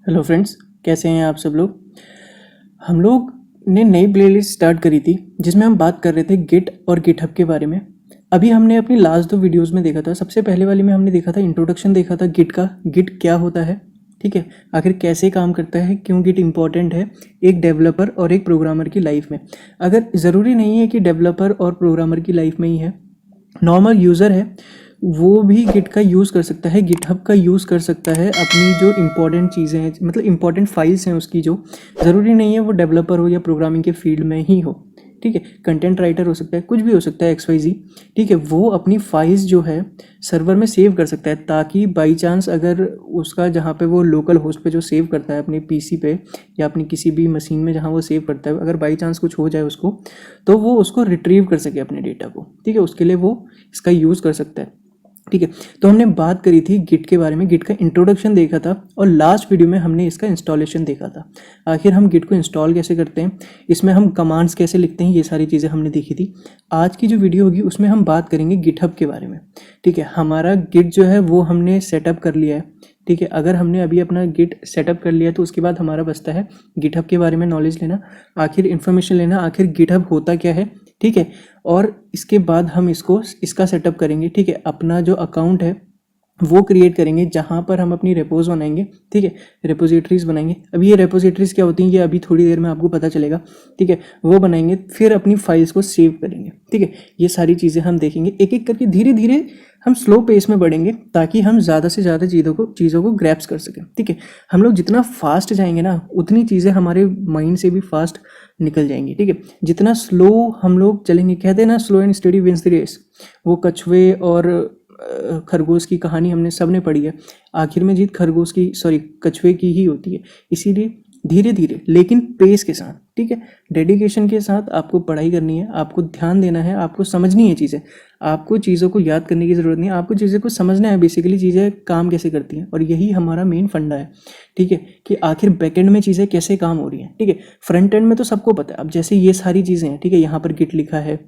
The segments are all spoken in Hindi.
हेलो फ्रेंड्स, कैसे हैं आप सब लोग। हम लोग ने नई प्लेलिस्ट स्टार्ट करी थी जिसमें हम बात कर रहे थे गिट और गिटहब के बारे में। अभी हमने अपनी लास्ट 2 वीडियोस में देखा था। सबसे पहले वाली में हमने देखा था इंट्रोडक्शन, देखा था गिट का, गिट क्या होता है, ठीक है, आखिर कैसे काम करता है, क्यों गिट इंपॉर्टेंट है एक डेवलपर और एक प्रोग्रामर की लाइफ में। अगर ज़रूरी नहीं है कि डेवलपर और प्रोग्रामर की लाइफ में ही है, नॉर्मल यूज़र है वो भी गिट का यूज़ कर सकता है, गिटहब का यूज़ कर सकता है अपनी जो इम्पोर्टेंट चीज़ें हैं, मतलब इम्पोर्टेंट फाइल्स हैं उसकी, जो ज़रूरी नहीं है वो डेवलपर हो या प्रोग्रामिंग के फील्ड में ही हो, ठीक है, कंटेंट राइटर हो सकता है, कुछ भी हो सकता है, XYZ, ठीक है, वो अपनी फाइल्स जो है सर्वर में सेव कर सकता है, ताकि बाई चांस अगर उसका जहाँ पे वो लोकल होस्ट पे जो सेव करता है अपने PC पे या अपनी किसी भी मशीन में जहाँ वो सेव करता है, अगर बाई चांस कुछ हो जाए उसको, तो वो उसको रिट्रीव कर सके अपने डेटा को, ठीक है, उसके लिए वो इसका यूज़ कर सकता है, ठीक है। तो हमने बात करी थी गिट के बारे में, गिट का इंट्रोडक्शन देखा था और लास्ट वीडियो में हमने इसका इंस्टॉलेशन देखा था। आखिर हम गिट को इंस्टॉल कैसे करते हैं, इसमें हम कमांड्स कैसे लिखते हैं, ये सारी चीज़ें हमने देखी थी। आज की जो वीडियो होगी उसमें हम बात करेंगे गिटहब के बारे में, ठीक है। हमारा गिट जो है वो हमने सेटअप कर लिया है, ठीक है। अगर हमने अभी अपना गिट सेटअप कर लिया तो उसके बाद हमारा बचता है गिटहब के बारे में नॉलेज लेना, आखिर इन्फॉर्मेशन लेना, आखिर गिटहब होता क्या है, ठीक है। और इसके बाद हम इसका सेटअप करेंगे, ठीक है। अपना जो अकाउंट है वो क्रिएट करेंगे जहाँ पर हम अपनी रेपोज बनाएंगे, ठीक है, रेपोजिटरीज बनाएंगे। अब ये रेपोजिटरीज क्या होती हैं ये अभी थोड़ी देर में आपको पता चलेगा, ठीक है। वो बनाएंगे, फिर अपनी फाइल्स को सेव करेंगे, ठीक है। ये सारी चीज़ें हम देखेंगे एक एक करके, धीरे धीरे हम स्लो पेस में बढ़ेंगे ताकि हम ज़्यादा से ज़्यादा चीज़ों को ग्रैप्स कर सकें, ठीक है। हम लोग जितना फास्ट जाएंगे ना उतनी चीज़ें हमारे माइंड से भी फास्ट निकल जाएंगी, ठीक है। जितना स्लो हम लोग चलेंगे, कहते हैं ना slow and steady wins the race, वो कछुए और खरगोश की कहानी हमने सबने पढ़ी है। आखिर में जीत कछुए की ही होती है। इसीलिए धीरे धीरे लेकिन पेस के साथ, ठीक है, डेडिकेशन के साथ आपको पढ़ाई करनी है, आपको ध्यान देना है, आपको समझनी है चीज़ें, आपको चीज़ों को याद करने की ज़रूरत नहीं है, आपको चीज़ें को समझना है, बेसिकली चीज़ें काम कैसे करती हैं। और यही हमारा मेन फंडा है, ठीक है, कि आखिर बैकएंड में चीज़ें कैसे काम हो रही हैं, ठीक है। फ्रंट एंड में तो सबको पता है। अब जैसे ये सारी चीज़ें हैं, ठीक है, यहाँ पर गिट लिखा है,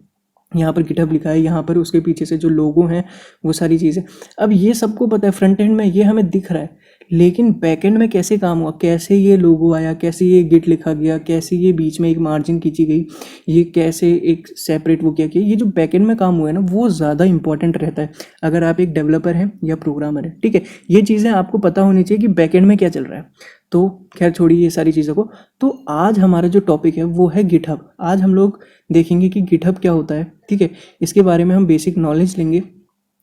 यहाँ पर गिटहब लिखा है, यहाँ पर उसके पीछे से जो लोगो हैं वो सारी चीज़ें, अब ये सबको पता है। फ्रंट एंड में ये हमें दिख रहा है, लेकिन बैक एंड में कैसे काम हुआ, कैसे ये लोगो आया, कैसे ये गिट लिखा गया, कैसे ये बीच में एक मार्जिन खींची गई, ये कैसे एक सेपरेट वो किया गया, ये जो बैक एंड में काम हुआ है ना वो ज़्यादा इंपॉर्टेंट रहता है अगर आप एक डेवलपर हैं या प्रोग्रामर हैं, ठीक है। ये चीज़ें आपको पता होनी चाहिए कि बैक एंड में क्या चल रहा है। तो खैर छोड़िए ये सारी चीज़ों को। तो आज हमारा जो टॉपिक है वो है गिटहब। आज हम लोग देखेंगे कि गिटहब क्या होता है, ठीक है, इसके बारे में हम बेसिक नॉलेज लेंगे।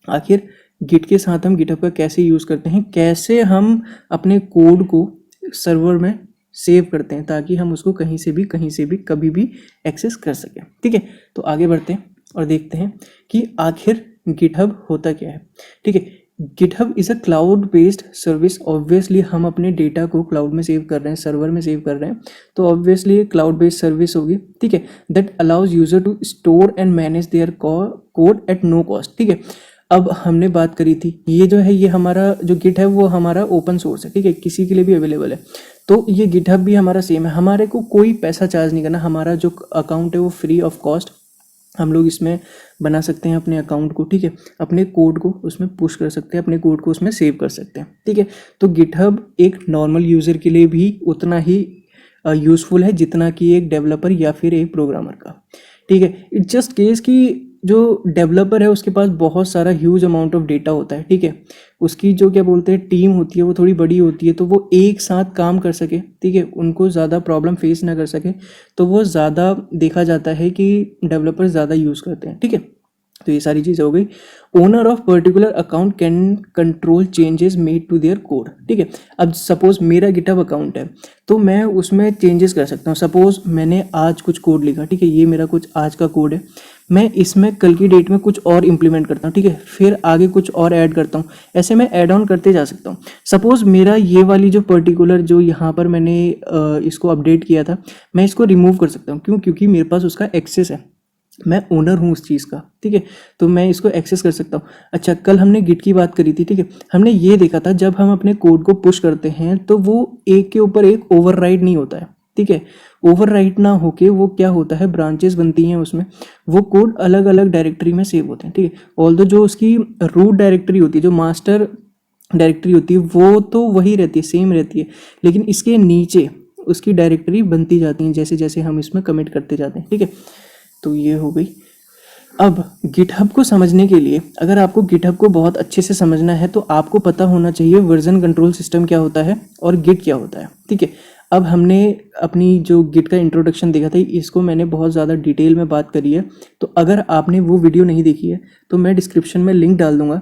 आखिर गिट के साथ हम गिटहब का कैसे यूज़ करते हैं, कैसे हम अपने कोड को सर्वर में सेव करते हैं ताकि हम उसको कहीं से भी कभी भी एक्सेस कर सकें, ठीक है। तो आगे बढ़ते हैं और देखते हैं कि आखिर गिटहब होता क्या है, ठीक है। GitHub is a cloud based service. Obviously हम अपने डेटा को क्लाउड में सेव कर रहे हैं, सर्वर में सेव कर रहे हैं, तो ऑब्वियसली ये क्लाउड बेस्ड सर्विस होगी, ठीक है। That allows user to store and manage their code at no cost, ठीक है। अब हमने बात करी थी ये जो है, ये हमारा जो गिट है वो हमारा ओपन सोर्स है, ठीक है, किसी के लिए भी अवेलेबल है। तो ये गिटहब भी हमारा सेम है, हमारे को कोई पैसा चार्ज नहीं करना, हमारा जो अकाउंट है वो फ्री ऑफ कॉस्ट हम लोग इसमें बना सकते हैं अपने अकाउंट को, ठीक है, अपने कोड को उसमें पुश कर सकते हैं, अपने कोड को उसमें सेव कर सकते हैं, ठीक है। तो गिटहब एक नॉर्मल यूज़र के लिए भी उतना ही यूज़फुल है जितना कि एक डेवलपर या फिर एक प्रोग्रामर का, ठीक है। इट्स जस्ट केस कि जो डेवलपर है उसके पास बहुत सारा ह्यूज अमाउंट ऑफ डेटा होता है, ठीक है, उसकी जो क्या बोलते हैं टीम होती है वो थोड़ी बड़ी होती है, तो वो एक साथ काम कर सके, ठीक है, उनको ज़्यादा प्रॉब्लम फेस ना कर सके, तो वो ज़्यादा देखा जाता है कि डेवलपर ज़्यादा यूज़ करते हैं, ठीक है। तो ये सारी चीज़ हो गई। Owner of particular account can control changes made to their code, ठीक है। अब सपोज मेरा गिटहब अकाउंट है तो मैं उसमें चेंजेस कर सकता हूँ। सपोज मैंने आज कुछ कोड लिखा, ठीक है, ये मेरा कुछ आज का कोड है, मैं इसमें कल की डेट में कुछ और इंप्लीमेंट करता हूँ, ठीक है, फिर आगे कुछ और ऐड करता हूँ, ऐसे मैं ऐड ऑन करते जा सकता हूँ। सपोज मेरा ये वाली जो पर्टिकुलर जो यहाँ पर मैंने इसको अपडेट किया था, मैं इसको रिमूव कर सकता हूँ, क्यों, क्योंकि मेरे पास उसका एक्सेस है, मैं ओनर हूँ उस चीज़ का, ठीक है, तो मैं इसको एक्सेस कर सकता हूँ। अच्छा, कल हमने गिट की बात करी थी, ठीक है, हमने ये देखा था जब हम अपने कोड को पुश करते हैं तो वो एक के ऊपर एक ओवरराइड नहीं होता है, ठीक है। ओवरराइट ना होके वो क्या होता है, ब्रांचेस बनती हैं उसमें, वो कोड अलग अलग डायरेक्टरी में सेव होते हैं, ठीक है। ऑल्दो जो उसकी रूट डायरेक्टरी होती है, जो मास्टर डायरेक्टरी होती है वो तो वही रहती है, सेम रहती है, लेकिन इसके नीचे उसकी डायरेक्टरी बनती जाती हैं जैसे जैसे हम इसमें कमिट करते जाते हैं, ठीक है। तो ये हो गई। अब गिटहब को समझने के लिए, अगर आपको गिटहब को बहुत अच्छे से समझना है तो आपको पता होना चाहिए वर्जन कंट्रोल सिस्टम क्या होता है और गिट क्या होता है, ठीक है। अब हमने अपनी जो गिट का इंट्रोडक्शन देखा था, इसको मैंने बहुत ज़्यादा डिटेल में बात करी है, तो अगर आपने वो वीडियो नहीं देखी है तो मैं डिस्क्रिप्शन में लिंक डाल दूंगा,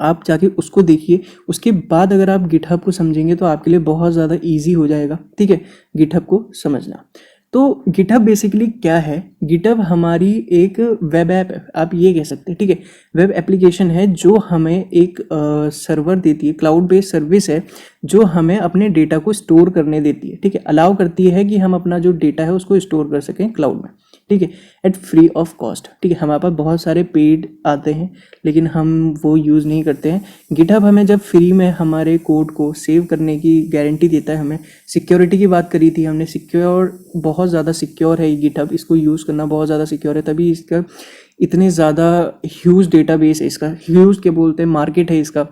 आप जाके उसको देखिए। उसके बाद अगर आप गिटहब को समझेंगे तो आपके लिए बहुत ज़्यादा इजी हो जाएगा, ठीक है, गिटहब को समझना। तो गिटहब बेसिकली क्या है? गिटहब हमारी एक वेब ऐप है, आप ये कह सकते हैं, ठीक है। वेब एप्लीकेशन है जो हमें एक सर्वर देती है, क्लाउड बेस्ड सर्विस है जो हमें अपने डेटा को स्टोर करने देती है, ठीक है। अलाउ करती है कि हम अपना जो डेटा है उसको स्टोर कर सकें क्लाउड में, ठीक है, एट फ्री ऑफ कॉस्ट, ठीक है। हमारे पास बहुत सारे पेड आते हैं लेकिन हम वो यूज़ नहीं करते हैं। गिटहब हमें जब फ्री में हमारे कोड को सेव करने की गारंटी देता है, हमें सिक्योरिटी की बात करी थी हमने, सिक्योर, बहुत ज़्यादा सिक्योर है गिटहब, इसको यूज़ करना बहुत ज़्यादा सिक्योर है, तभी इसका इतने ज़्यादा ह्यूज डेटाबेस है, इसका ह्यूज क्या बोलते हैं, मार्केट है इसका,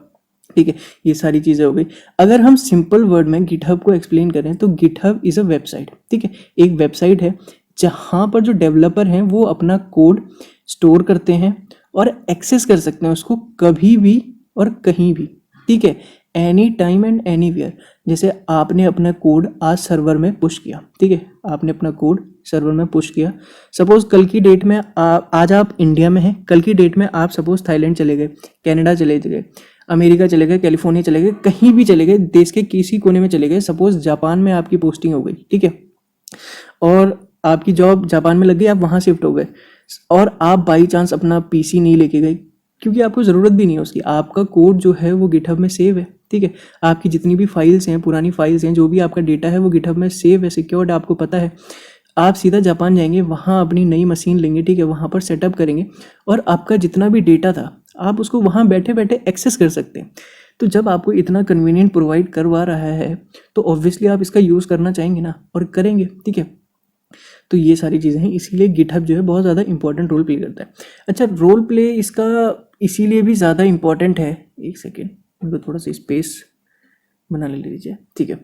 ठीक है। ये सारी चीज़ें हो गई। अगर हम सिंपल वर्ड में गिटहब को एक्सप्लेन करें तो गिटहब इज़ अ वेबसाइट, ठीक है। एक वेबसाइट है जहाँ पर जो डेवलपर हैं वो अपना कोड स्टोर करते हैं और एक्सेस कर सकते हैं उसको कभी भी और कहीं भी, ठीक है, any time and anywhere. जैसे आपने अपना कोड आज सर्वर में पुश किया, ठीक है, आपने अपना कोड सर्वर में पुश किया, सपोज कल की डेट में आज आप इंडिया में हैं, कल की डेट में आप सपोज थाईलैंड चले गए, कनाडा चले गए, अमेरिका चले गए, कैलिफोर्निया चले गए, कहीं भी चले गए, देश के किसी कोने में चले गए, सपोज जापान में आपकी पोस्टिंग हो गई, ठीक है, और आपकी जॉब जापान में लग गई, आप वहाँ शिफ्ट हो गए, और आप बाई चांस अपना पीसी नहीं लेके गए क्योंकि आपको ज़रूरत भी नहीं है उसकी, आपका कोड जो है वो गिटहब में सेव है, ठीक है। आपकी जितनी भी फाइल्स हैं, पुरानी फाइल्स हैं, जो भी आपका डेटा है वो गिटहब में सेव है, सिक्योर्ड, आपको पता है। आप सीधा जापान जाएंगे, वहाँ अपनी नई मशीन लेंगे, ठीक है, वहाँ पर सेटअप करेंगे और आपका जितना भी डेटा था आप उसको वहाँ बैठे बैठे एक्सेस कर सकते हैं। तो जब आपको इतना कन्वीनियंट प्रोवाइड करवा रहा है तो ऑब्वियसली आप इसका यूज़ करना चाहेंगे ना, और करेंगे, ठीक है। तो ये सारी चीज़ें हैं, इसीलिए गिटहब जो है बहुत ज़्यादा इंपॉर्टेंट रोल प्ले करता है। अच्छा, रोल प्ले इसका इसीलिए भी ज़्यादा इंपॉर्टेंट है, एक सेकेंड, इनको थोड़ा सा स्पेस बना ले लीजिए, ठीक है।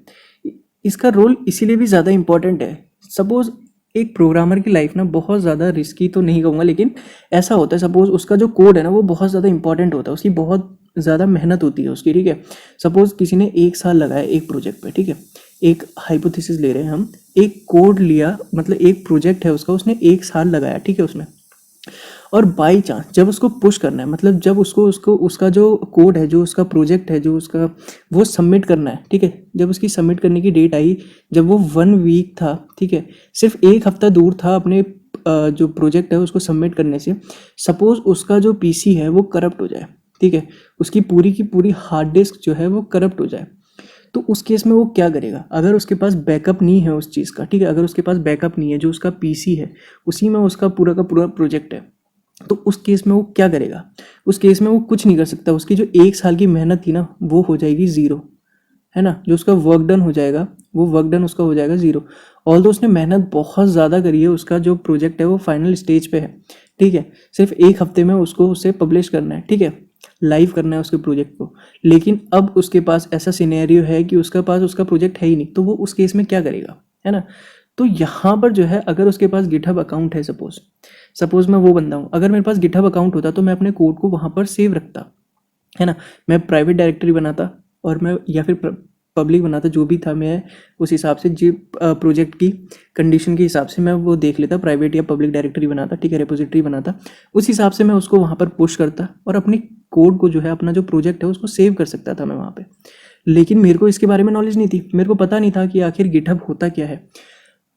इसका रोल इसीलिए भी ज़्यादा इंपॉर्टेंट है, सपोज एक प्रोग्रामर की लाइफ ना बहुत ज़्यादा रिस्की तो नहीं कहूँगा, लेकिन ऐसा होता है, सपोज उसका जो कोड है ना वो बहुत ज़्यादा इंपॉर्टेंट होता है, उसकी बहुत ज़्यादा मेहनत होती है उसकी, ठीक है। सपोज किसी ने 1 साल लगाया एक प्रोजेक्ट पे, ठीक है, एक हाइपोथेसिस ले रहे हैं हम, एक कोड लिया, मतलब एक प्रोजेक्ट है उसका, उसने 1 साल लगाया, ठीक है, उसमें, और बाई चांस जब उसको पुश करना है, मतलब जब उसको उसको उसका जो कोड है, जो उसका प्रोजेक्ट है, जो उसका वो सबमिट करना है, ठीक है, जब उसकी सबमिट करने की डेट आई, जब वो 1 वीक था, ठीक है, सिर्फ 1 हफ्ता दूर था अपने जो प्रोजेक्ट है उसको सबमिट करने से, सपोज उसका जो पीसी है वो करप्ट हो जाए, ठीक है, उसकी पूरी की पूरी हार्ड डिस्क जो है वो करप्ट हो जाए, तो उस केस में वो क्या करेगा? अगर उसके पास बैकअप नहीं है उस चीज़ का, ठीक है, अगर उसके पास बैकअप नहीं है, जो उसका पीसी है उसी में उसका पूरा का पूरा प्रोजेक्ट है, तो उस केस में वो क्या करेगा? उस केस में वो कुछ नहीं कर सकता, उसकी जो 1 साल की मेहनत थी ना वो हो जाएगी ज़ीरो, है ना। जो उसका वर्क डन हो जाएगा वो वर्क डन उसका हो जाएगा ज़ीरो। ऑल्दो उसने मेहनत बहुत ज़्यादा करी है, उसका जो प्रोजेक्ट है वो फाइनल स्टेज पे है, ठीक है, सिर्फ 1 हफ्ते में उसको उसे पब्लिश करना है, ठीक है, लाइव करना है उसके प्रोजेक्ट को, लेकिन अब उसके पास ऐसा सिनेरियो है कि उसके पास उसका प्रोजेक्ट है ही नहीं, तो वो उस केस में क्या करेगा, है ना। तो यहाँ पर जो है, अगर उसके पास गिटहब अकाउंट है, सपोज मैं वो बंदा हूँ, अगर मेरे पास गिटहब अकाउंट होता तो मैं अपने कोड को वहाँ पर सेव रखता, है ना, मैं प्राइवेट डायरेक्टरी बनाता और मैं, या फिर पब्लिक बनाता, जो भी था, मैं उस हिसाब से जो प्रोजेक्ट की कंडीशन के हिसाब से मैं वो देख लेता, प्राइवेट या पब्लिक डायरेक्टरी बनाता, ठीक है, रेपोजिटरी बनाता, उस हिसाब से मैं उसको वहाँ पर पुश करता और अपनी कोड को जो है, अपना जो प्रोजेक्ट है उसको सेव कर सकता था मैं वहाँ पे। लेकिन मेरे को इसके बारे में नॉलेज नहीं थी, मेरे को पता नहीं था कि आखिर गिटहब होता क्या है,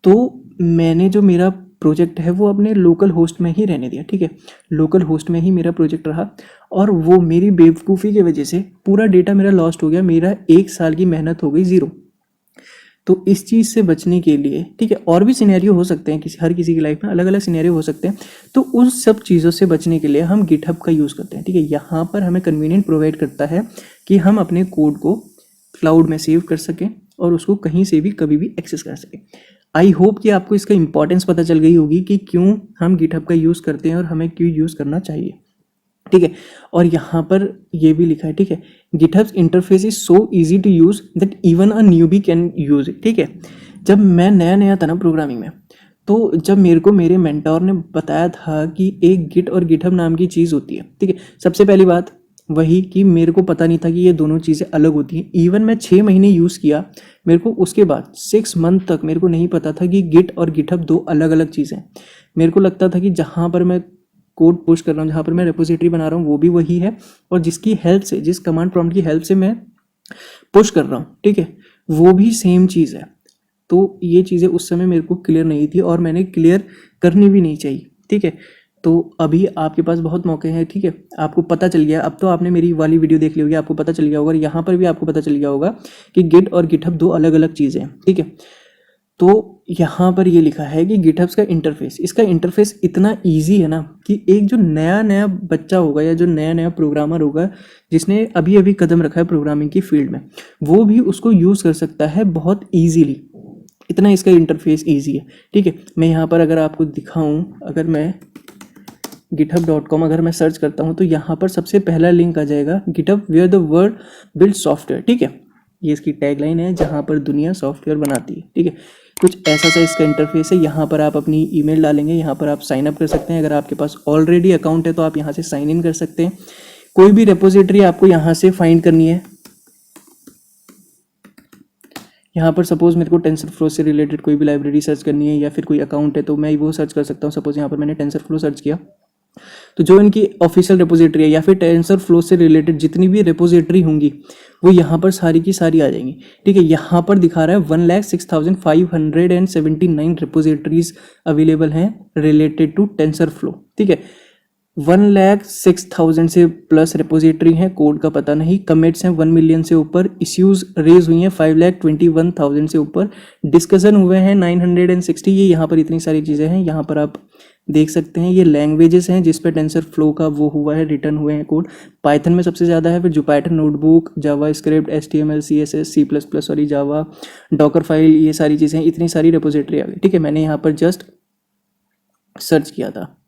तो मैंने जो मेरा प्रोजेक्ट है वो अपने लोकल होस्ट में ही रहने दिया, ठीक है, लोकल होस्ट में ही मेरा प्रोजेक्ट रहा, और वो मेरी बेवकूफ़ी की वजह से पूरा डेटा मेरा लॉस्ट हो गया, मेरा 1 साल की मेहनत हो गई ज़ीरो। तो इस चीज़ से बचने के लिए, ठीक है, और भी सिनेरियो हो सकते हैं, हर किसी की लाइफ में अलग अलग सिनेरियो हो सकते हैं, तो उन सब चीज़ों से बचने के लिए हम गिटहब का यूज़ करते हैं, ठीक है। यहाँ पर हमें कन्वीनियंट प्रोवाइड करता है कि हम अपने कोड को क्लाउड में सेव कर सकें और उसको कहीं से भी कभी भी एक्सेस कर सकें। आई होप कि आपको इसका इंपॉर्टेंस पता चल गई होगी कि क्यों हम गिटहब का यूज़ करते हैं और हमें क्यों यूज़ करना चाहिए। ठीक है। और यहाँ पर ये भी लिखा है, ठीक है, GitHub's interface is so easy to use that even a newbie can use it. ठीक है, जब मैं नया नया था ना प्रोग्रामिंग में, तो जब मेरे को मेरे मेंटोर ने बताया था कि एक गिट और गिटहब नाम की चीज़ होती है, ठीक है, सबसे पहली बात वही कि मेरे को पता नहीं था कि ये दोनों चीज़ें अलग होती हैं। इवन मैं 6 महीने यूज़ किया, मेरे को उसके बाद 6 मंथ तक मेरे को नहीं पता था कि गिट और गिटहब दो अलग अलग चीज़ें हैं। मेरे को लगता था कि जहाँ पर मैं कोड पुश कर रहा हूँ, जहाँ पर मैं रेपोजिटरी बना रहा हूँ, वो भी वही है, और जिसकी हेल्प से, जिस कमांड प्रॉम्प्ट की हेल्प से मैं पुश कर रहा हूँ, ठीक है, वो भी सेम चीज़ है। तो ये चीज़ें उस समय मेरे को क्लियर नहीं थी और मैंने क्लियर करनी भी नहीं चाहिए। ठीक है, तो अभी आपके पास बहुत मौके हैं। ठीक है, आपको पता चल गया, अब तो आपने मेरी वाली वीडियो देख ली होगी, आपको पता चल गया होगा, यहाँ पर भी आपको पता चल गया होगा कि गिट और गिटहब दो अलग अलग चीज़ें हैं। ठीक है, तो यहाँ पर ये लिखा है कि गिटहब्स का इंटरफेस, इसका इंटरफेस इतना इजी है ना कि एक जो नया नया बच्चा होगा या जो नया नया प्रोग्रामर होगा जिसने अभी अभी कदम रखा है प्रोग्रामिंग की फील्ड में, वो भी उसको यूज़ कर सकता है बहुत ईजीली। इतना इसका इंटरफेस ईजी है। ठीक है, मैं यहाँ पर अगर आपको दिखाऊँ, अगर मैं github.com अगर मैं सर्च करता हूँ तो यहाँ पर सबसे पहला लिंक आ जाएगा, GitHub where the world build software. ठीक है, ये इसकी टैगलाइन है, जहाँ पर दुनिया सॉफ्टवेयर बनाती है। ठीक है, कुछ ऐसा सा इसका इंटरफेस है। यहाँ पर आप अपनी ईमेल डालेंगे, यहाँ पर आप साइन अप कर सकते हैं। अगर आपके पास ऑलरेडी अकाउंट है तो आप यहाँ से साइन इन कर सकते हैं। कोई भी रेपोजिटरी आपको यहाँ से फाइंड करनी है। यहाँ पर सपोज मेरे को टेंसरफ्लो से रिलेटेड कोई भी लाइब्रेरी सर्च करनी है या फिर कोई अकाउंट है तो मैं वो सर्च कर सकता हूँ। सपोज यहाँ पर मैंने टेंसरफ्लो सर्च किया, तो जो इनकी ऑफिशियल रेपोजिटरी है या फिर टेंसरफ्लो से रिलेटेड जितनी भी रेपोजिटरी होंगी वो यहाँ पर सारी की सारी आ जाएंगी। ठीक है, यहाँ पर दिखा रहा है 1,06,579 रेपोजिटरीज अवेलेबल हैं रिलेटेड टू टेंसरफ्लो। ठीक है, 1,06,000 से प्लस रेपोजिटरी हैं, कोड का पता नहीं, कमिट्स हैं 1 मिलियन से ऊपर, इश्यूज रेज हुई हैं 5,21,000 से ऊपर, डिस्कशन हुए हैं 960। ये यहाँ पर इतनी सारी चीज़ें हैं, यहाँ पर आप देख सकते हैं। ये लैंग्वेजेस हैं जिस पे टेंसर फ्लो का वो हुआ है, रिटर्न हुए हैं कोड। पाइथन में सबसे ज़्यादा है, फिर Jupyter notebook, JavaScript, HTML, CSS, C++, sorry Java, Docker file, ये सारी चीज़ें, इतनी सारी रेपोजिटरी आ गई। ठीक है, मैंने यहाँ पर जस्ट सर्च किया था।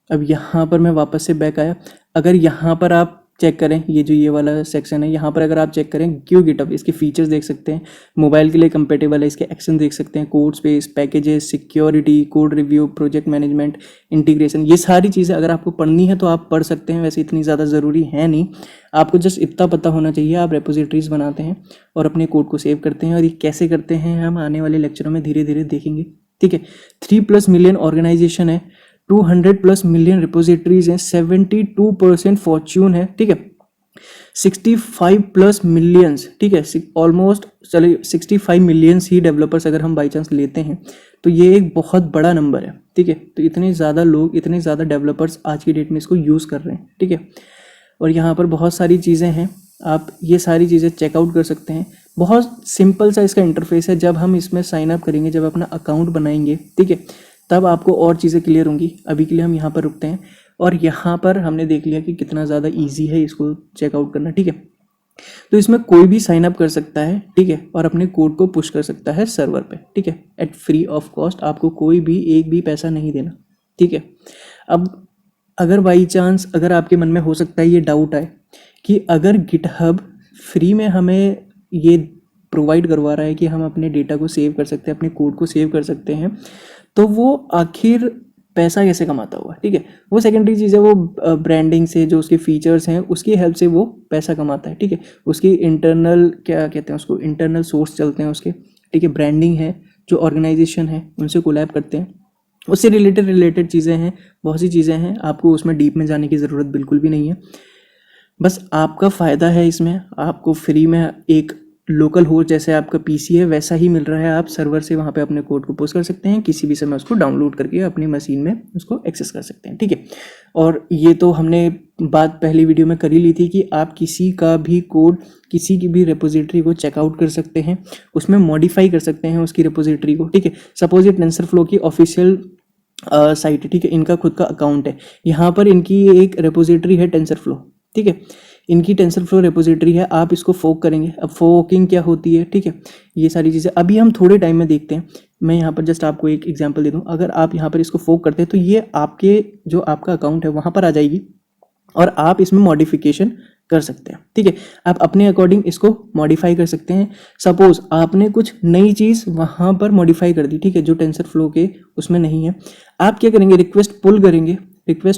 अब यहाँ पर मैं वापस से बैक आया। अगर यहाँ पर आप चेक करें, ये जो ये वाला सेक्शन है, यहाँ पर अगर आप चेक करें क्यों गिटहब, इसके फीचर्स देख सकते हैं, मोबाइल के लिए कंपेटेबल है, इसके एक्शन देख सकते हैं, code space, packages, security, code review, project management, integration, ये सारी चीज़ें अगर आपको पढ़नी है तो आप पढ़ सकते हैं। वैसे इतनी ज़्यादा ज़रूरी है नहीं, आपको जस्ट इतना पता होना चाहिए। आप रेपोजिटरीज बनाते हैं और अपने कोड को सेव करते हैं, और ये कैसे करते हैं हम आने वाले लेक्चरों में धीरे धीरे देखेंगे। ठीक है, 3+ मिलियन ऑर्गेनाइजेशन है, 200+ मिलियन रिपोजिटरीज हैं, 72% फॉर्च्यून है। ठीक है, 65+ मिलियंस, ठीक है, ऑलमोस्ट चलिए 65 मिलियंस ही डेवलपर्स अगर हम बाई चांस लेते हैं तो ये एक बहुत बड़ा नंबर है। ठीक है, तो इतने ज़्यादा लोग, इतने ज़्यादा डेवलपर्स आज की डेट में इसको यूज़ कर रहे हैं। ठीक है, और यहाँ पर बहुत सारी चीज़ें हैं, आप ये सारी चीज़ें चेकआउट कर सकते हैं। बहुत सिंपल सा इसका इंटरफेस है। जब हम इसमें साइन अप करेंगे, जब अपना अकाउंट बनाएंगे, ठीक है, तब आपको और चीज़ें क्लियर होंगी। अभी के लिए हम यहाँ पर रुकते हैं, और यहाँ पर हमने देख लिया कि कितना ज़्यादा इजी है इसको चेकआउट करना। ठीक है, तो इसमें कोई भी साइन अप कर सकता है, ठीक है, और अपने कोड को पुश कर सकता है सर्वर पे। ठीक है, एट फ्री ऑफ कॉस्ट, आपको कोई भी एक भी पैसा नहीं देना। ठीक है, अब अगर बाई चांस अगर आपके मन में हो सकता है ये डाउट आए कि अगर गिटहब फ्री में हमें ये प्रोवाइड करवा रहा है कि हम अपने डेटा को सेव कर सकते हैं, अपने कोड को सेव कर सकते हैं, तो वो आखिर पैसा कैसे कमाता हुआ। ठीक है, वो सेकेंडरी चीज़ है, वो ब्रांडिंग से, जो उसके फीचर्स हैं उसकी हेल्प से वो पैसा कमाता है। ठीक है, उसकी इंटरनल क्या कहते हैं उसको, इंटरनल सोर्स चलते हैं उसके। ठीक है, ब्रांडिंग है, जो ऑर्गेनाइजेशन है उनसे कोलैब करते हैं, उससे रिलेटेड चीज़ें हैं, बहुत सी चीज़ें हैं। आपको उसमें डीप में जाने की ज़रूरत बिल्कुल भी नहीं है, बस आपका फ़ायदा है इसमें। आपको फ्री में एक लोकल होस्ट, जैसे आपका पीसी है वैसा ही मिल रहा है, आप सर्वर से वहाँ पे अपने कोड को पोस्ट कर सकते हैं, किसी भी समय उसको डाउनलोड करके अपनी मशीन में उसको एक्सेस कर सकते हैं। ठीक है, और ये तो हमने बात पहली वीडियो में कर ही ली थी कि आप किसी का भी कोड, किसी की भी रेपोजिटरी को चेकआउट कर सकते हैं, उसमें मॉडिफाई कर सकते हैं उसकी रेपोजिटरी को। ठीक है, सपोज ये टेंसरफ्लो की ऑफिशियल साइट है, ठीक है, इनका खुद का अकाउंट है, यहाँ पर इनकी एक रेपोजिटरी है टेंसरफ्लो। ठीक है, इनकी टेंसर फ्लो रिपोजिटरी है, आप इसको फोक करेंगे। अब फोकिंग क्या होती है, ठीक है, ये सारी चीज़ें अभी हम थोड़े टाइम में देखते हैं। मैं यहाँ पर जस्ट आपको एक एग्जांपल दे दूँ। अगर आप यहाँ पर इसको फोक करते हैं तो ये आपके जो आपका अकाउंट है वहाँ पर आ जाएगी और आप इसमें मॉडिफिकेशन कर सकते हैं, ठीक है। आप अपने अकॉर्डिंग इसको मॉडिफाई कर सकते हैं। सपोज आपने कुछ नई चीज़ वहाँ पर मॉडिफाई कर दी, ठीक है, जो टेंसर फ्लो के उसमें नहीं है। आप क्या करेंगे, रिक्वेस्ट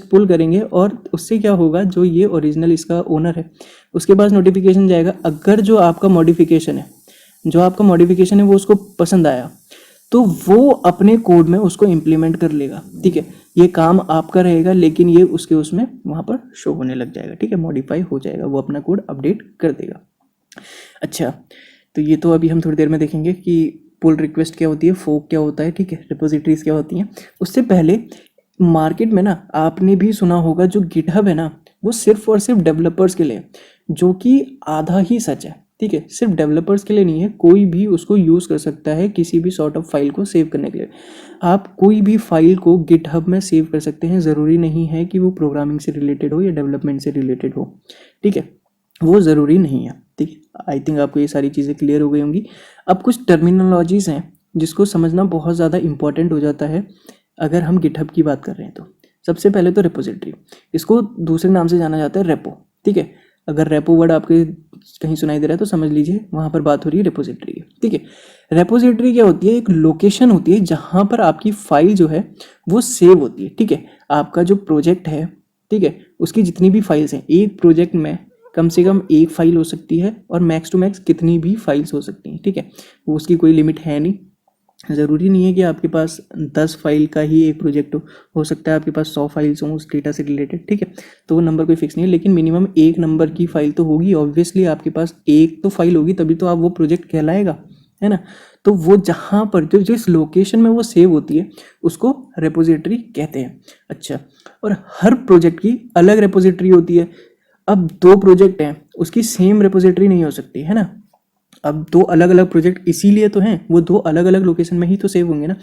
पुल करेंगे और उससे क्या होगा, जो ये ओरिजिनल इसका ओनर है उसके पास नोटिफिकेशन जाएगा। अगर जो आपका मॉडिफिकेशन है वो उसको पसंद आया तो वो अपने कोड में उसको इम्प्लीमेंट कर लेगा, ठीक है। ये काम आपका रहेगा लेकिन ये उसके उसमें वहाँ पर शो होने लग जाएगा, ठीक है, मॉडिफाई हो जाएगा, वो अपना कोड अपडेट कर देगा। अच्छा, तो ये तो अभी हम थोड़ी देर में देखेंगे कि पुल रिक्वेस्ट क्या होती है, फोक क्या होता है, ठीक है, रिपोजिटरीज क्या होती हैं। उससे पहले मार्केट में ना आपने भी सुना होगा जो गिटहब है ना वो सिर्फ और सिर्फ डेवलपर्स के लिए, जो कि आधा ही सच है, ठीक है। सिर्फ डेवलपर्स के लिए नहीं है, कोई भी उसको यूज़ कर सकता है किसी भी सॉर्ट ऑफ फाइल को सेव करने के लिए। आप कोई भी फाइल को गिटहब में सेव कर सकते हैं, ज़रूरी नहीं है कि वो प्रोग्रामिंग से रिलेटेड हो या डेवलपमेंट से रिलेटेड हो, ठीक है, वो ज़रूरी नहीं है, ठीक है। आई थिंक आपको ये सारी चीज़ें क्लियर हो गई होंगी। अब कुछ टर्मिनोलॉजीज़ हैं जिसको समझना बहुत ज़्यादा इंपॉर्टेंट हो जाता है अगर हम गिटहब की बात कर रहे हैं तो। सबसे पहले तो रिपोजिटरी, इसको दूसरे नाम से जाना जाता है रेपो, ठीक है। अगर रेपो वर्ड आपके कहीं सुनाई दे रहा है तो समझ लीजिए वहाँ पर बात हो रही है रिपोजिटरी की, ठीक है। रिपोजिटरी क्या होती है, एक लोकेशन होती है जहाँ पर आपकी फाइल जो है वो सेव होती है, ठीक है। आपका जो प्रोजेक्ट है, ठीक है, उसकी जितनी भी फाइल्स हैं, एक प्रोजेक्ट में कम से कम एक फाइल हो सकती है और मैक्स टू मैक्स कितनी भी फाइल्स हो सकती हैं, ठीक है, वो उसकी कोई लिमिट है नहीं। ज़रूरी नहीं है कि आपके पास 10 फाइल का ही एक प्रोजेक्ट हो सकता है आपके पास 100 फाइल्स हों उस डेटा से रिलेटेड, ठीक है, तो वो नंबर कोई फिक्स नहीं है, लेकिन मिनिमम एक नंबर की फाइल तो होगी। ऑब्वियसली आपके पास एक तो फाइल होगी तभी तो आप वो प्रोजेक्ट कहलाएगा, है ना। तो वो जहाँ पर जो जिस लोकेशन में वो सेव होती है उसको रेपोजिटरी कहते हैं। अच्छा, और हर प्रोजेक्ट की अलग रेपोजिटरी होती है। अब 2 प्रोजेक्ट हैं, उसकी सेम रेपोजिटरी नहीं हो सकती, है ना। अब 2 अलग अलग प्रोजेक्ट इसीलिए तो हैं, वो 2 अलग अलग लोकेशन में ही तो सेव होंगे ना।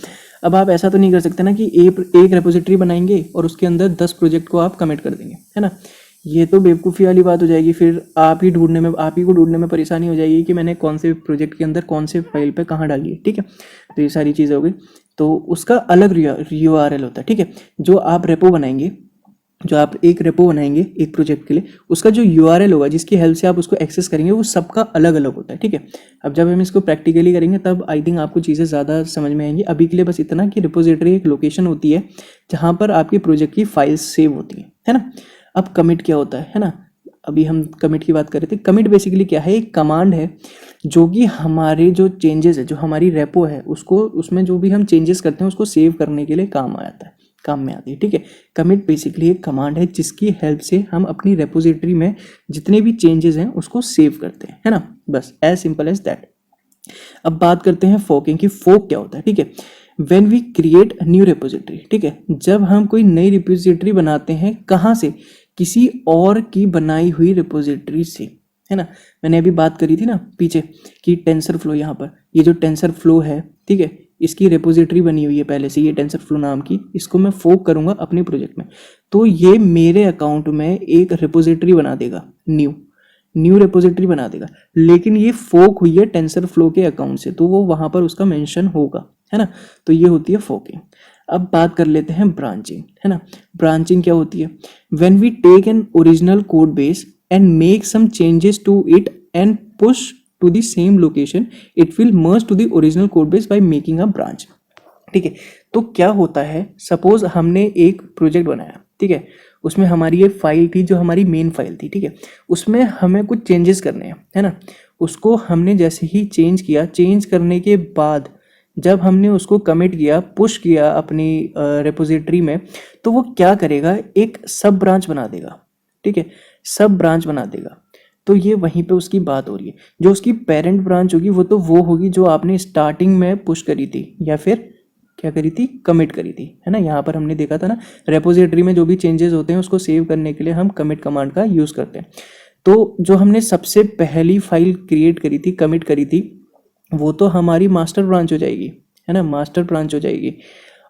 अब आप ऐसा तो नहीं कर सकते ना कि एक रेपोजिटरी बनाएंगे और उसके अंदर 10 प्रोजेक्ट को आप कमिट कर देंगे, है ना। ये तो बेवकूफ़ी वाली बात हो जाएगी, फिर आप ही को ढूंढने में परेशानी हो जाएगी कि मैंने कौन से प्रोजेक्ट के अंदर कौन से फाइल पे कहाँ डाली है, ठीक है। तो ये सारी चीज़ें हो गई, तो उसका अलग URL होता है, ठीक है। जो आप एक रेपो बनाएंगे एक प्रोजेक्ट के लिए, उसका जो URL होगा जिसकी हेल्प से आप उसको एक्सेस करेंगे वो सबका अलग अलग होता है, ठीक है। अब जब हम इसको प्रैक्टिकली करेंगे तब आई थिंक आपको चीज़ें ज़्यादा समझ में आएंगी। अभी के लिए बस इतना कि रिपोजिटरी एक लोकेशन होती है जहाँ पर आपके प्रोजेक्ट की फाइल्स सेव होती हैं, है ना। अब कमिट क्या होता है ना, अभी हम कमिट की बात कर रहे थे। कमिट बेसिकली क्या है, एक कमांड है जो कि हमारे जो चेंजेस है, जो हमारी रेपो है उसको, उसमें जो भी हम चेंजेस करते हैं उसको सेव करने के लिए काम में आती है, ठीक है। कमिट बेसिकली एक कमांड है जिसकी हेल्प से हम अपनी रेपोजिटरी में जितने भी चेंजेस हैं उसको सेव करते हैं, है ना। बस एज सिंपल एज दैट। अब बात करते हैं फोकिंग की। फोक क्या होता है, ठीक है। When we create new repository, ठीक है, जब हम कोई नई रेपोजिटरी बनाते हैं, कहाँ से, किसी और की बनाई हुई रेपोजिटरी से, है ना। मैंने अभी बात करी थी ना पीछे कि टेंसर फ्लो, यहाँ पर ये जो टेंसर फ्लो है, ठीक है, इसकी रेपोजिटरी बनी हुई है पहले से, ये टेंसर फ्लो नाम की। इसको मैं फोक करूँगा अपने प्रोजेक्ट में तो ये मेरे अकाउंट में एक रेपोजिटरी बना देगा, न्यू रेपोजिटरी बना देगा, लेकिन ये फोक हुई है टेंसर फ्लो के अकाउंट से, तो वो वहाँ पर उसका मेंशन होगा, है ना। तो ये होती है फोकिंग। अब बात कर लेते हैं ब्रांचिंग, है ना। ब्रांचिंग क्या होती है, when we take an original code base and make some changes to it and push to the same location, it will merge to the original code base by making a branch, ठीक है। तो क्या होता है, सपोज हमने एक प्रोजेक्ट बनाया, ठीक है, उसमें हमारी एक फाइल थी जो हमारी मेन फाइल थी, ठीक है, उसमें हमें कुछ चेंजेस करने हैं, है ना। उसको हमने जैसे ही चेंज करने के बाद जब हमने उसको कमिट किया, पुश किया अपनी रेपोजिटरी में, तो वो क्या करेगा, एक सब ब्रांच बना देगा, ठीक है, सब ब्रांच बना देगा। तो ये वहीं पे उसकी बात हो रही है। जो उसकी पेरेंट ब्रांच होगी वो होगी जो आपने स्टार्टिंग में पुश करी थी या फिर क्या करी थी, कमिट करी थी, है ना। यहाँ पर हमने देखा था ना, रेपोजिटरी में जो भी चेंजेस होते हैं उसको सेव करने के लिए हम कमिट कमांड का यूज़ करते हैं। तो जो हमने सबसे पहली फाइल क्रिएट करी थी, कमिट करी थी, वो तो हमारी मास्टर ब्रांच हो जाएगी, है ना, मास्टर ब्रांच हो जाएगी।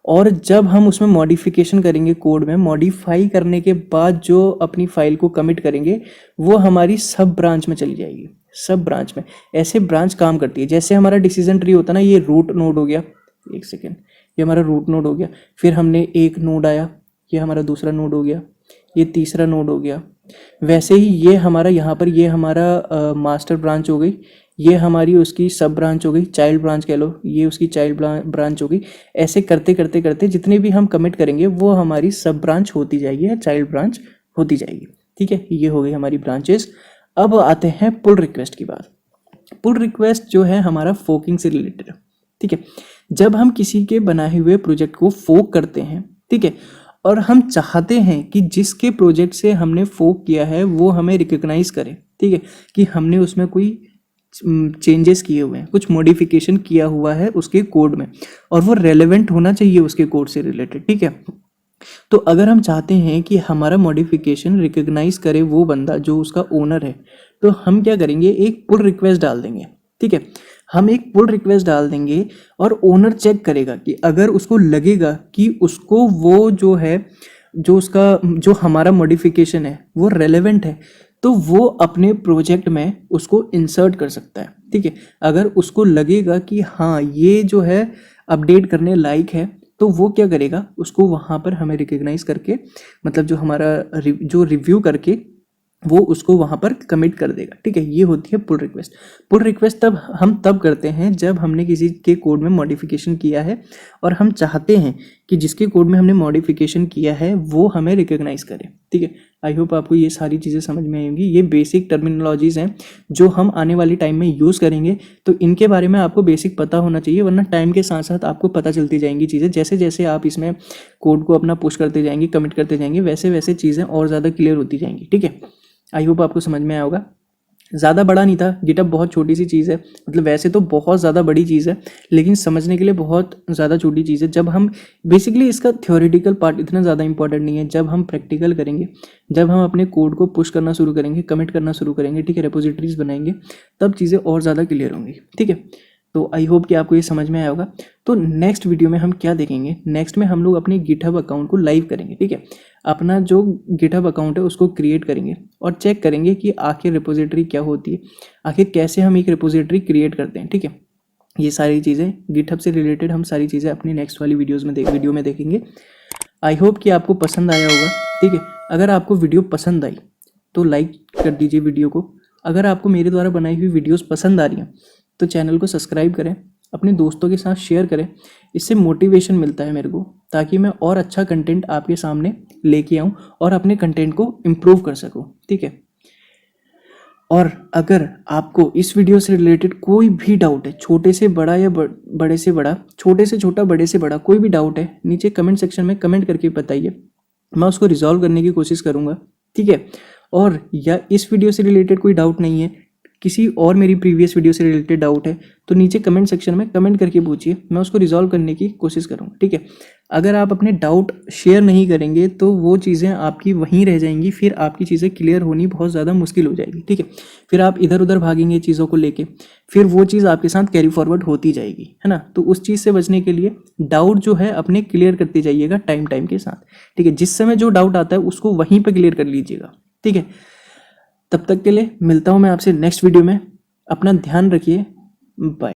और जब हम उसमें मॉडिफिकेशन करेंगे कोड में, मॉडिफाई करने के बाद जो अपनी फाइल को कमिट करेंगे वो हमारी सब ब्रांच में चली जाएगी। सब ब्रांच में ऐसे ब्रांच काम करती है, जैसे हमारा डिसीजन ट्री होता है ना, ये रूट नोड हो गया, एक सेकेंड, ये हमारा रूट नोड हो गया, फिर हमने एक नोड आया, ये हमारा दूसरा नोड हो गया, ये तीसरा नोड हो गया। वैसे ही ये हमारा यहाँ पर ये हमारा मास्टर ब्रांच हो गई, ये हमारी उसकी सब ब्रांच हो गई, चाइल्ड ब्रांच कह लो, ये उसकी चाइल्ड ब्रांच हो गई। ऐसे करते करते करते जितने भी हम कमिट करेंगे वो हमारी सब ब्रांच होती जाएगी या चाइल्ड ब्रांच होती जाएगी। ठीक है, ये हो गई हमारी ब्रांचेस। अब आते हैं पुल रिक्वेस्ट की बात। पुल रिक्वेस्ट जो है हमारा फोकिंग से रिलेटेड है। ठीक है, जब हम किसी के बनाए हुए प्रोजेक्ट को फोक करते हैं, ठीक है, और हम चाहते हैं कि जिसके प्रोजेक्ट से हमने फोक किया है वो हमें रिकॉग्नाइज करे, ठीक है, कि हमने उसमें कोई चेंजेस किए हुए हैं, कुछ मॉडिफिकेशन किया हुआ है उसके कोड में और वो रेलेवेंट होना चाहिए उसके कोड से रिलेटेड। ठीक है, तो अगर हम चाहते हैं कि हमारा मॉडिफिकेशन रिकॉग्नाइज करे वो बंदा जो उसका ओनर है, तो हम क्या करेंगे, एक पुल रिक्वेस्ट डाल देंगे। ठीक है, हम एक पुल रिक्वेस्ट डाल देंगे और ओनर चेक करेगा कि अगर उसको लगेगा कि उसको वो जो है, जो उसका जो हमारा मॉडिफिकेशन है वो रेलेवेंट है, तो वो अपने प्रोजेक्ट में उसको इंसर्ट कर सकता है। ठीक है, अगर उसको लगेगा कि हाँ ये जो है अपडेट करने लायक है, तो वो क्या करेगा, उसको वहाँ पर हमें रिकॉग्नाइज करके, मतलब जो हमारा जो रिव्यू करके वो उसको वहाँ पर कमिट कर देगा। ठीक है, ये होती है पुल रिक्वेस्ट। पुल रिक्वेस्ट तब करते हैं जब हमने किसी के कोड में मॉडिफिकेशन किया है और हम चाहते हैं कि जिसके कोड में हमने मॉडिफिकेशन किया है वो हमें रिकॉग्नाइज करे। ठीक है, आई होप आपको ये सारी चीज़ें समझ में आएंगी। ये बेसिक टर्मिनोलॉजीज हैं जो हम आने वाली टाइम में यूज़ करेंगे, तो इनके बारे में आपको बेसिक पता होना चाहिए, वरना टाइम के साथ साथ आपको पता चलती जाएंगी चीज़ें। जैसे जैसे आप इसमें कोड को अपना पुश करते जाएंगे, कमिट करते जाएंगे, वैसे वैसे चीज़ें और ज़्यादा क्लियर होती जाएंगी। ठीक है, आई होप आपको समझ में आया होगा। ज़्यादा बड़ा नहीं था, गिटहब बहुत छोटी सी चीज़ है, मतलब वैसे तो बहुत ज़्यादा बड़ी चीज़ है लेकिन समझने के लिए बहुत ज़्यादा छोटी चीज़ है। जब हम बेसिकली इसका थ्योरेटिकल पार्ट इतना ज़्यादा इंपॉर्टेंट नहीं है, जब हम प्रैक्टिकल करेंगे, जब हम अपने कोड को पुश करना शुरू करेंगे, कमिट करना शुरू करेंगे, ठीक है, रेपोजिटरीज बनाएंगे, तब चीज़ें और ज़्यादा क्लियर होंगी। ठीक है, तो आई होप कि आपको ये समझ में आया होगा। तो नेक्स्ट वीडियो में हम क्या देखेंगे, नेक्स्ट में हम लोग अपने गिटहब अकाउंट को लाइव करेंगे। ठीक है, अपना जो गिटहब अकाउंट है उसको क्रिएट करेंगे और चेक करेंगे कि आखिर रिपोजिटरी क्या होती है, आखिर कैसे हम एक रिपोजिटरी क्रिएट करते हैं। ठीक है, ये सारी चीज़ें गिटहब से रिलेटेड हम सारी चीज़ें अपनी नेक्स्ट वाली वीडियो में देखेंगे। आई होप कि आपको पसंद आया होगा। ठीक है, अगर आपको वीडियो पसंद आई तो लाइक कर दीजिए वीडियो को। अगर आपको मेरे द्वारा बनाई हुई वीडियोस पसंद आ रही हैं तो चैनल को सब्सक्राइब करें, अपने दोस्तों के साथ शेयर करें। इससे मोटिवेशन मिलता है मेरे को, ताकि मैं और अच्छा कंटेंट आपके सामने लेके आऊँ और अपने कंटेंट को इम्प्रूव कर सकूँ। ठीक है, और अगर आपको इस वीडियो से रिलेटेड कोई भी डाउट है, छोटे से बड़ा या बड़े से बड़ा, छोटे से छोटा, बड़े से बड़ा, कोई भी डाउट है, नीचे कमेंट सेक्शन में कमेंट करके बताइए, मैं उसको रिजॉल्व करने की कोशिश करूँगा। ठीक है, और या इस वीडियो से रिलेटेड कोई डाउट नहीं है, किसी और मेरी प्रीवियस वीडियो से रिलेटेड डाउट है, तो नीचे कमेंट सेक्शन में कमेंट करके पूछिए, मैं उसको रिजॉल्व करने की कोशिश करूँगा। ठीक है, अगर आप अपने डाउट शेयर नहीं करेंगे तो वो चीज़ें आपकी वहीं रह जाएंगी, फिर आपकी चीज़ें क्लियर होनी बहुत ज़्यादा मुश्किल हो जाएगी। ठीक है, फिर आप इधर उधर भागेंगे चीज़ों को लेके, फिर वो चीज़ आपके साथ कैरी फॉरवर्ड होती जाएगी, है ना। तो उस चीज़ से बचने के लिए डाउट जो है अपने क्लियर करते जाइएगा टाइम के साथ। ठीक है, जिस समय जो डाउट आता है उसको वहीं पर क्लियर कर लीजिएगा। ठीक है, तब तक के लिए मिलता हूँ मैं आपसे नेक्स्ट वीडियो में। अपना ध्यान रखिए, बाय।